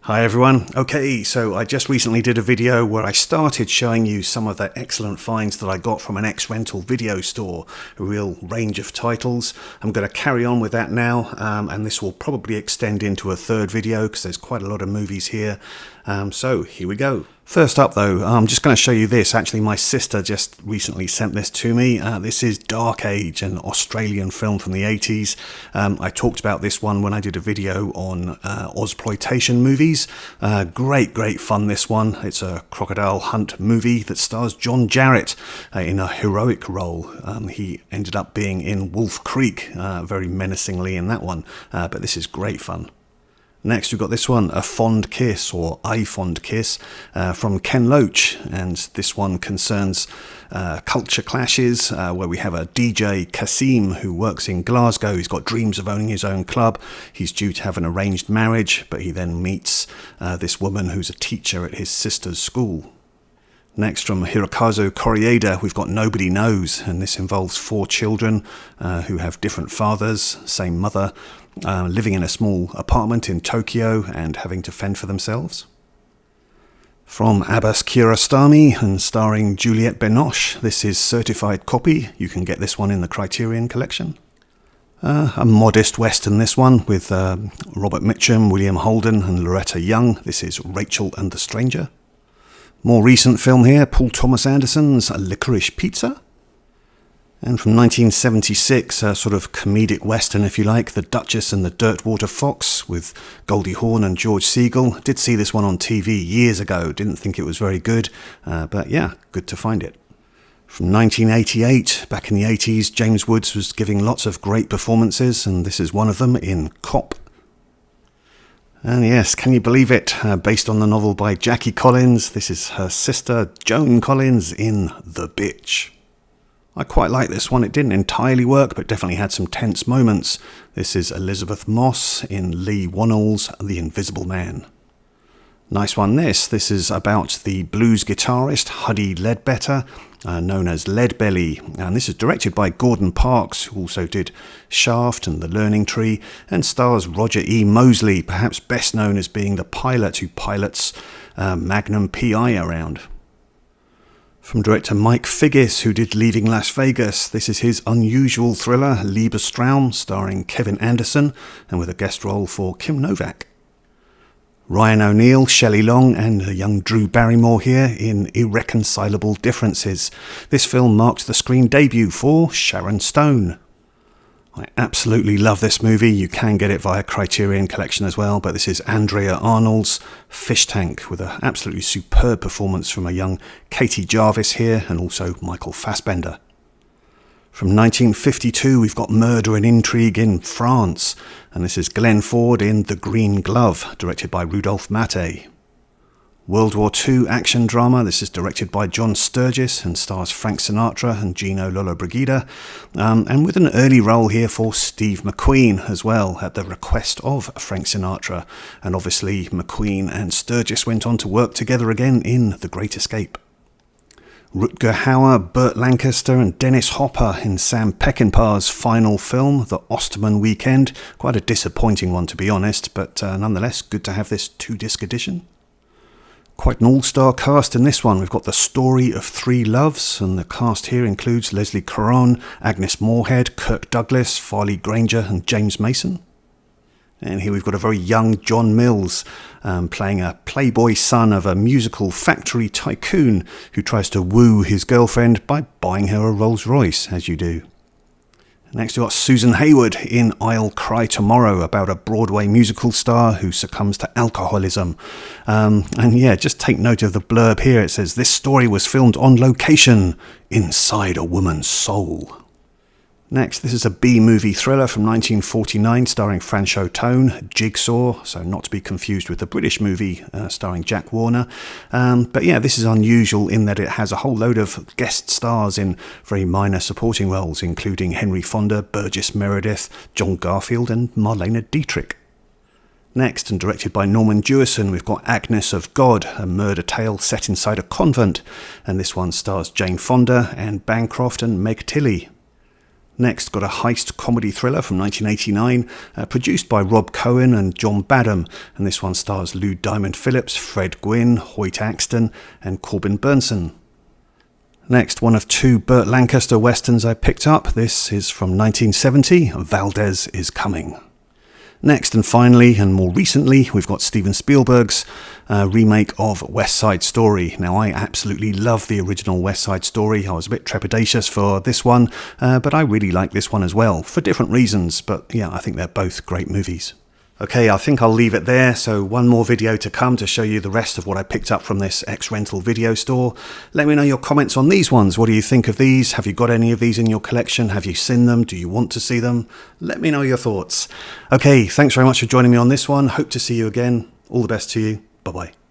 Hi everyone. Okay, so I just recently did a video where I started showing you some of the excellent finds that I got from an ex-rental video store, a real range of titles. I'm going to carry on with that now, and this will probably extend into a third video because there's quite a lot of movies here. So here we go. First up though, I'm just going to show you this. Actually, my sister just recently sent this to me. This is Dark Age, an Australian film from the 80s. I talked about this one when I did a video on Ozploitation movies. Great fun, this one. It's a crocodile hunt movie that stars John Jarratt in a heroic role. He ended up being in Wolf Creek very menacingly in that one, but this is great fun. Next we've got this one, A Fond Kiss, or I Fond Kiss, from Ken Loach, and this one concerns culture clashes, where we have a DJ, Kasim, who works in Glasgow. He's got dreams of owning his own club. He's due to have an arranged marriage, but he then meets this woman who's a teacher at his sister's school. Next, from Hirokazu Koreeda, we've got Nobody Knows, and this involves 4 children who have different fathers, same mother, living in a small apartment in Tokyo and having to fend for themselves. From Abbas Kiarostami and starring Juliette Binoche, this is Certified Copy. You can get this one in the Criterion collection. A modest western, this one, with Robert Mitchum, William Holden and Loretta Young. This is Rachel and the Stranger. More recent film here, Paul Thomas Anderson's Licorice Pizza. And from 1976, a sort of comedic western, if you like, The Duchess and the Dirtwater Fox with Goldie Hawn and George Segal. Did see this one on TV years ago, didn't think it was very good, but yeah, good to find it. From 1988, back in the 80s, James Woods was giving lots of great performances, and this is one of them in Cop. And yes, can you believe it? Based on the novel by Jackie Collins, this is her sister Joan Collins in The Bitch. I quite like this one. It didn't entirely work, but definitely had some tense moments. This is Elizabeth Moss in Lee Whannell's The Invisible Man. Nice one this. This is about the blues guitarist Huddie Ledbetter, known as Leadbelly. And this is directed by Gordon Parks, who also did Shaft and The Learning Tree, and stars Roger E. Mosley, perhaps best known as being the pilot who pilots Magnum P.I. around. From director Mike Figgis, who did Leaving Las Vegas, this is his unusual thriller Liebestraum, starring Kevin Anderson, and with a guest role for Kim Novak. Ryan O'Neill, Shelley Long, and a young Drew Barrymore here in Irreconcilable Differences. This film marked the screen debut for Sharon Stone. I absolutely love this movie. You can get it via Criterion Collection as well, but this is Andrea Arnold's Fish Tank, with an absolutely superb performance from a young Katie Jarvis here, and also Michael Fassbender. From 1952, we've got Murder and Intrigue in France, and this is Glenn Ford in The Green Glove, directed by Rudolph Maté. World War II action drama. This is directed by John Sturgis and stars Frank Sinatra and Gino Lollobrigida, and with an early role here for Steve McQueen as well, at the request of Frank Sinatra. And obviously McQueen and Sturgis went on to work together again in The Great Escape. Rutger Hauer, Burt Lancaster and Dennis Hopper in Sam Peckinpah's final film, The Osterman Weekend. Quite a disappointing one, to be honest, but nonetheless good to have this 2-disc edition. Quite an all-star cast in this one. We've got The Story of Three Loves, and the cast here includes Leslie Caron, Agnes Moorehead, Kirk Douglas, Farley Granger and James Mason. And here we've got a very young John Mills playing a playboy son of a musical factory tycoon who tries to woo his girlfriend by buying her a Rolls Royce, as you do. Next we've got Susan Hayward in I'll Cry Tomorrow, about a Broadway musical star who succumbs to alcoholism. And yeah, just take note of the blurb here. It says, this story was filmed on location inside a woman's soul. Next, this is a B-movie thriller from 1949 starring Franchot Tone, Jigsaw, so not to be confused with the British movie starring Jack Warner. But yeah, this is unusual in that it has a whole load of guest stars in very minor supporting roles, including Henry Fonda, Burgess Meredith, John Garfield and Marlene Dietrich. Next, and directed by Norman Jewison, we've got Agnes of God, a murder tale set inside a convent, and this one stars Jane Fonda, Anne Bancroft and Meg Tilly. Next, got a heist comedy thriller from 1989, produced by Rob Cohen and John Badham, and this one stars Lou Diamond Phillips, Fred Gwynne, Hoyt Axton, and Corbin Burnson. Next, one of two Burt Lancaster westerns I picked up. This is from 1970, Valdez is Coming. Next and finally, and more recently, we've got Steven Spielberg's remake of West Side Story. Now, I absolutely love the original West Side Story. I was a bit trepidatious for this one, but I really like this one as well, for different reasons. But yeah, I think they're both great movies. Okay, I think I'll leave it there. So one more video to come to show you the rest of what I picked up from this ex-rental video store. Let me know your comments on these ones. What do you think of these? Have you got any of these in your collection? Have you seen them? Do you want to see them? Let me know your thoughts. Okay, thanks very much for joining me on this one. Hope to see you again. All the best to you. Bye-bye.